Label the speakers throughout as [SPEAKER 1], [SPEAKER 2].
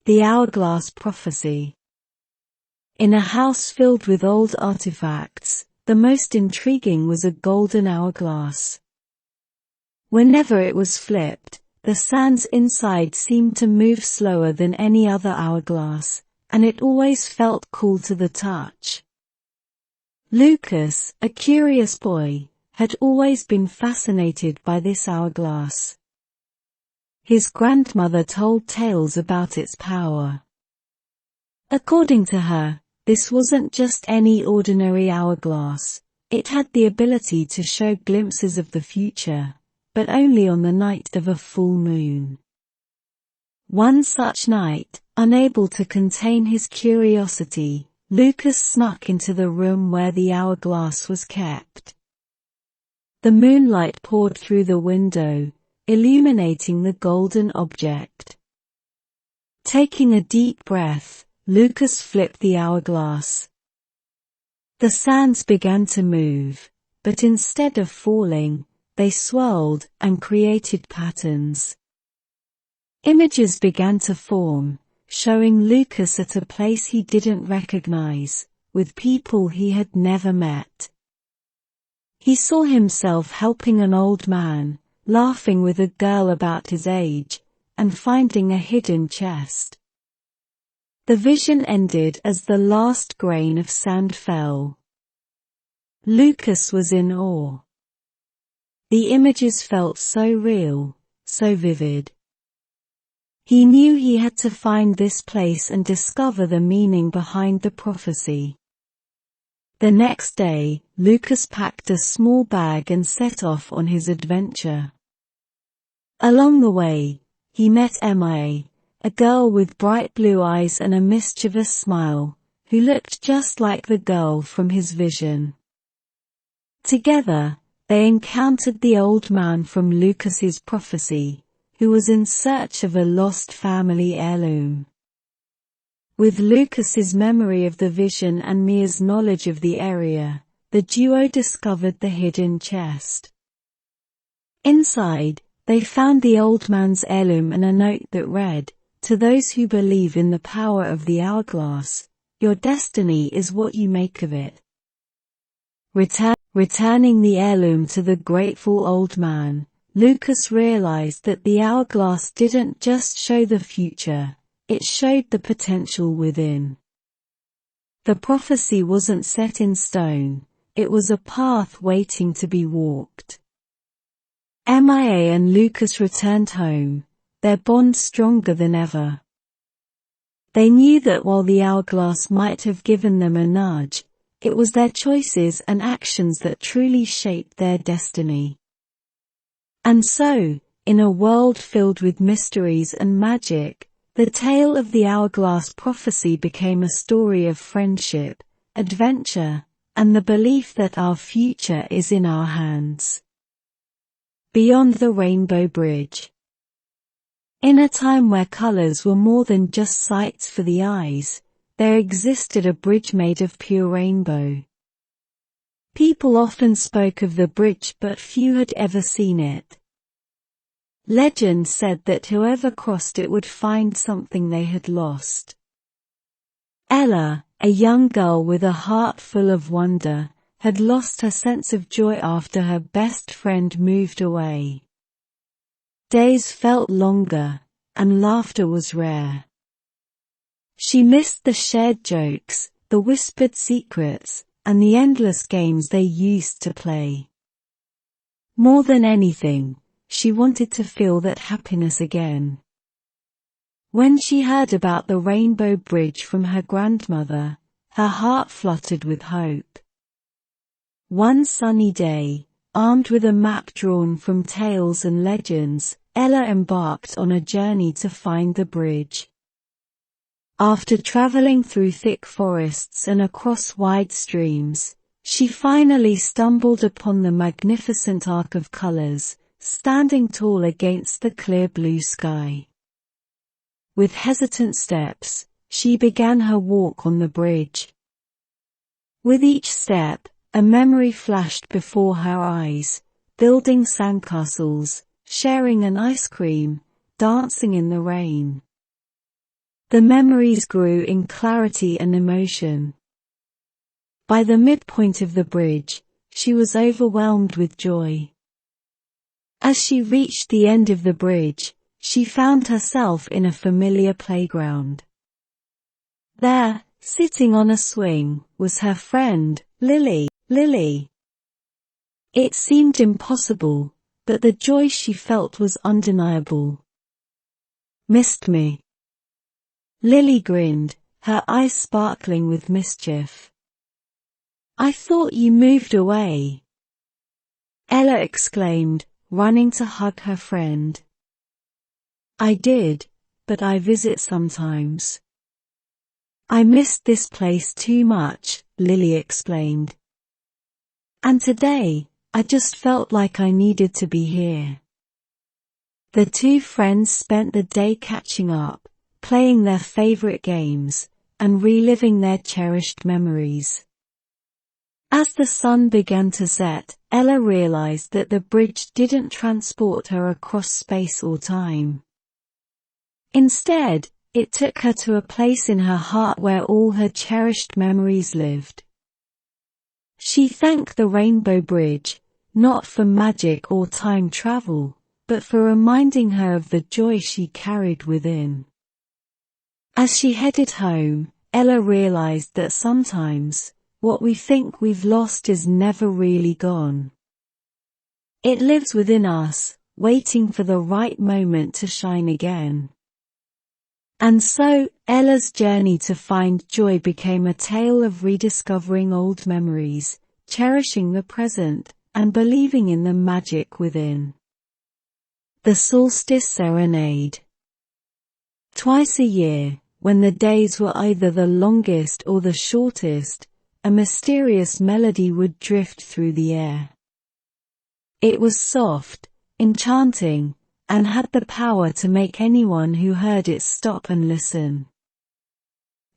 [SPEAKER 1] The Hourglass Prophecy. In a house filled with old artifacts, the most intriguing was a golden hourglass. Whenever it was flipped, the sands inside seemed to move slower than any other hourglass, and it always felt cool to the touch. Lucas, a curious boy, had always been fascinated by this hourglass. His grandmother told tales about its power. According to her, this wasn't just any ordinary hourglass, it had the ability to show glimpses of the future, but only on the night of a full moon. One such night, unable to contain his curiosity, Lucas snuck into the room where the hourglass was kept. The moonlight poured through the window, illuminating the golden object. Taking a deep breath, Lucas flipped the hourglass. The sands began to move, but instead of falling, they swirled and created patterns. Images began to form, showing Lucas at a place he didn't recognize, with people he had never met. He saw himself helping an old man, laughing with a girl about his age, and finding a hidden chest. The vision ended as the last grain of sand fell. Lucas was in awe. The images felt so real, so vivid. He knew he had to find this place and discover the meaning behind the prophecy. The next day, Lucas packed a small bag and set off on his adventure. Along the way, he met Emma, a girl with bright blue eyes and a mischievous smile, who looked just like the girl from his vision. Together, they encountered the old man from Lucas's prophecy, who was in search of a lost family heirloom. With Lucas's memory of the vision and Mia's knowledge of the area, the duo discovered the hidden chest. Inside, they found the old man's heirloom and a note that read, "To those who believe in the power of the hourglass, your destiny is what you make of it." Returning the heirloom to the grateful old man, Lucas realized that the hourglass didn't just show the future, it showed the potential within. The prophecy wasn't set in stone, it was a path waiting to be walked. Emma and Lucas returned home, their bond stronger than ever. They knew that while the hourglass might have given them a nudge, it was their choices and actions that truly shaped their destiny. And so, in a world filled with mysteries and magic, the tale of the Hourglass Prophecy became a story of friendship, adventure, and the belief that our future is in our hands. Beyond the Rainbow Bridge. In a time where colors were more than just sights for the eyes, there existed a bridge made of pure rainbow. People often spoke of the bridge, but few had ever seen it. Legend said that whoever crossed it would find something they had lost. Ella, a young girl with a heart full of wonder, had lost her sense of joy after her best friend moved away. Days felt longer, and laughter was rare. She missed the shared jokes, the whispered secrets, and the endless games they used to play. More than anything, she wanted to feel that happiness again. When she heard about the Rainbow Bridge from her grandmother, her heart fluttered with hope. One sunny day, armed with a map drawn from tales and legends, Ella embarked on a journey to find the bridge. After traveling through thick forests and across wide streams, she finally stumbled upon the magnificent Arc of Colors, standing tall against the clear blue sky. With hesitant steps, she began her walk on the bridge. With each step, a memory flashed before her eyes, building sandcastles, sharing an ice cream, dancing in the rain. The memories grew in clarity and emotion. By the midpoint of the bridge, she was overwhelmed with joy. As she reached the end of the bridge, she found herself in a familiar playground. There, sitting on a swing, was her friend, Lily. It seemed impossible, but the joy she felt was undeniable. "Missed me?" Lily grinned, her eyes sparkling with mischief. "I thought you moved away," Ella exclaimed, running to hug her friend. "I did, but I visit sometimes. I missed this place too much," Lily explained. "And today, I just felt like I needed to be here." The two friends spent the day catching up, playing their favorite games, and reliving their cherished memories. As the sun began to set, Ella realized that the bridge didn't transport her across space or time. Instead, it took her to a place in her heart where all her cherished memories lived. She thanked the Rainbow Bridge, not for magic or time travel, but for reminding her of the joy she carried within. As she headed home, Ella realized that sometimes, what we think we've lost is never really gone. It lives within us, waiting for the right moment to shine again. And so, Ella's journey to find joy became a tale of rediscovering old memories, cherishing the present, and believing in the magic within. The Solstice Serenade. Twice a year, when the days were either the longest or the shortest, a mysterious melody would drift through the air. It was soft, enchanting, and had the power to make anyone who heard it stop and listen.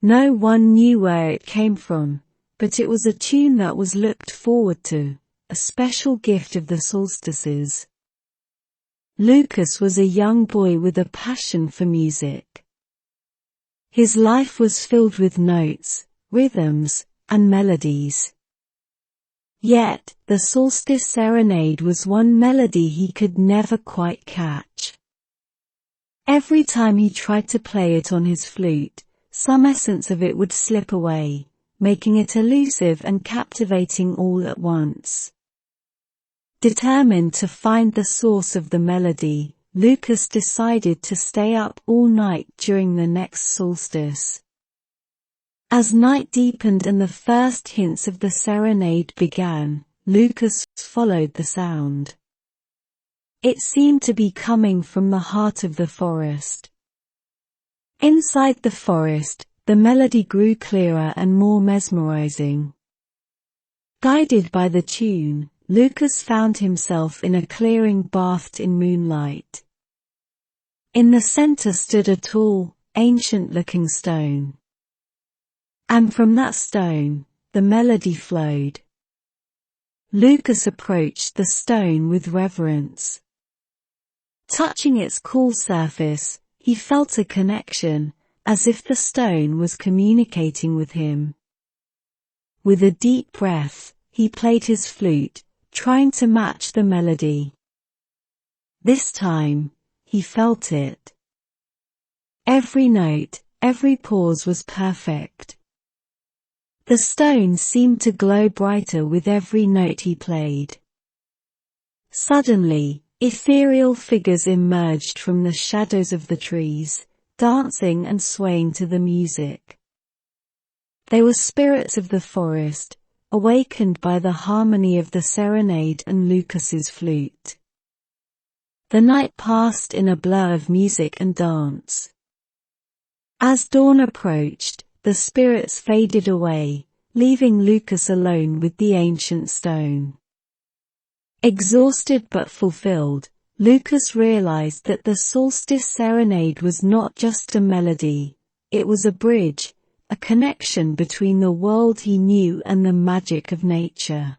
[SPEAKER 1] No one knew where it came from, but it was a tune that was looked forward to, a special gift of the solstices. Lucas was a young boy with a passion for music. His life was filled with notes, rhythms, and melodies. Yet, the Solstice Serenade was one melody he could never quite catch. Every time he tried to play it on his flute, some essence of it would slip away, making it elusive and captivating all at once. Determined to find the source of the melody, Lucas decided to stay up all night during the next solstice. As night deepened and the first hints of the serenade began, Lucas followed the sound. It seemed to be coming from the heart of the forest. Inside the forest, the melody grew clearer and more mesmerizing. Guided by the tune, Lucas found himself in a clearing bathed in moonlight. In the center stood a tall, ancient-looking stone. And from that stone, the melody flowed. Lucas approached the stone with reverence. Touching its cool surface, he felt a connection, as if the stone was communicating with him. With a deep breath, he played his flute, trying to match the melody. This time, he felt it. Every note, every pause was perfect. The stone seemed to glow brighter with every note he played. Suddenly, ethereal figures emerged from the shadows of the trees, dancing and swaying to the music. They were spirits of the forest, awakened by the harmony of the serenade and Lucas's flute. The night passed in a blur of music and dance. As dawn approached, the spirits faded away, leaving Lucas alone with the ancient stone. Exhausted but fulfilled, Lucas realized that the Solstice Serenade was not just a melody, it was a bridge, a connection between the world he knew and the magic of nature.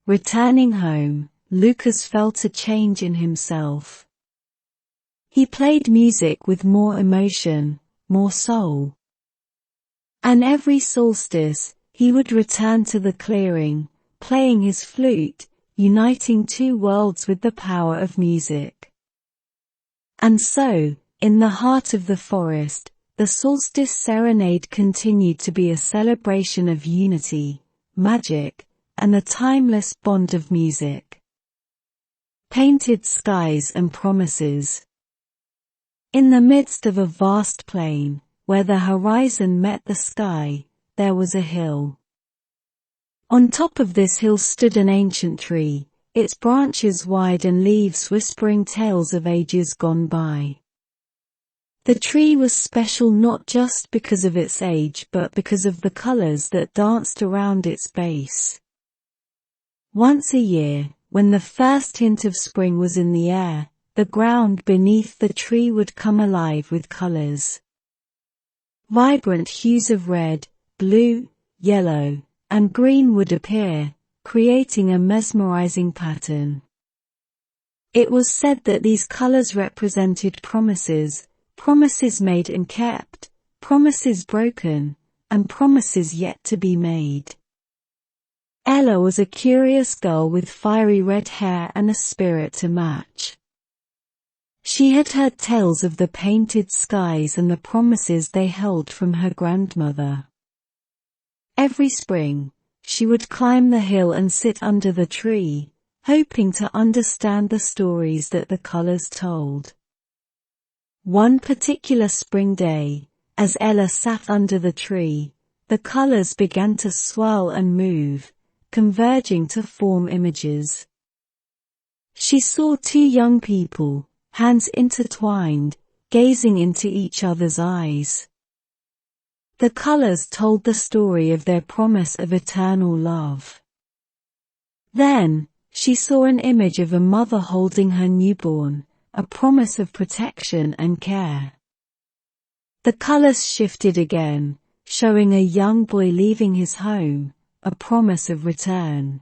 [SPEAKER 1] Returning home, Lucas felt a change in himself. He played music with more emotion, more soul. And every solstice, he would return to the clearing, playing his flute, uniting two worlds with the power of music. And so, in the heart of the forest, the solstice serenade continued to be a celebration of unity, magic, and the timeless bond of music. Painted skies and promises. In the midst of a vast plain, where the horizon met the sky, there was a hill. On top of this hill stood an ancient tree, its branches wide and leaves whispering tales of ages gone by. The tree was special not just because of its age but because of the colors that danced around its base. Once a year, when the first hint of spring was in the air, the ground beneath the tree would come alive with colors. Vibrant hues of red, blue, yellow, and green would appear, creating a mesmerizing pattern. It was said that these colors represented promises, promises made and kept, promises broken, and promises yet to be made. Ella was a curious girl with fiery red hair and a spirit to match. She had heard tales of the painted skies and the promises they held from her grandmother. Every spring, she would climb the hill and sit under the tree, hoping to understand the stories that the colors told. One particular spring day, as Ella sat under the tree, the colors began to swirl and move, converging to form images. She saw two young people, hands intertwined, gazing into each other's eyes. The colors told the story of their promise of eternal love. Then, she saw an image of a mother holding her newborn, a promise of protection and care. The colors shifted again, showing a young boy leaving his home, a promise of return.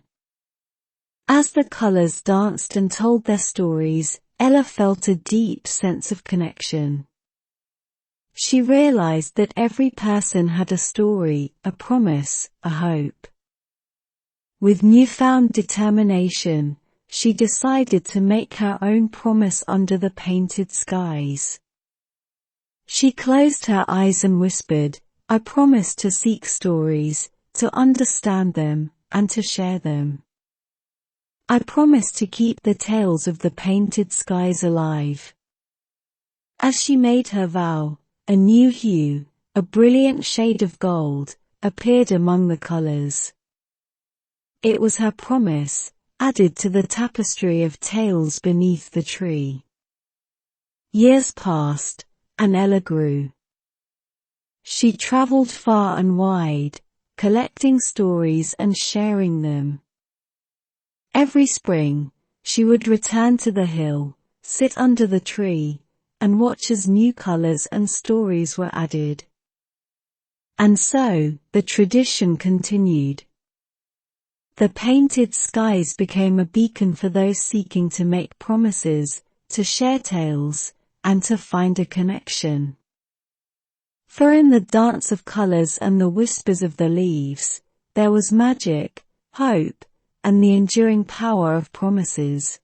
[SPEAKER 1] As the colors danced and told their stories, Ella felt a deep sense of connection. She realized that every person had a story, a promise, a hope. With newfound determination, she decided to make her own promise under the painted skies. She closed her eyes and whispered, "I promise to seek stories, to understand them, and to share them. I promise to keep the tales of the painted skies alive." As she made her vow, a new hue, a brilliant shade of gold, appeared among the colors. It was her promise, added to the tapestry of tales beneath the tree. Years passed, and Ella grew. She traveled far and wide, collecting stories and sharing them. Every spring, she would return to the hill, sit under the tree, and watch as new colors and stories were added. And so, the tradition continued. The painted skies became a beacon for those seeking to make promises, to share tales, and to find a connection. For in the dance of colors and the whispers of the leaves, there was magic, hope, and the enduring power of promises.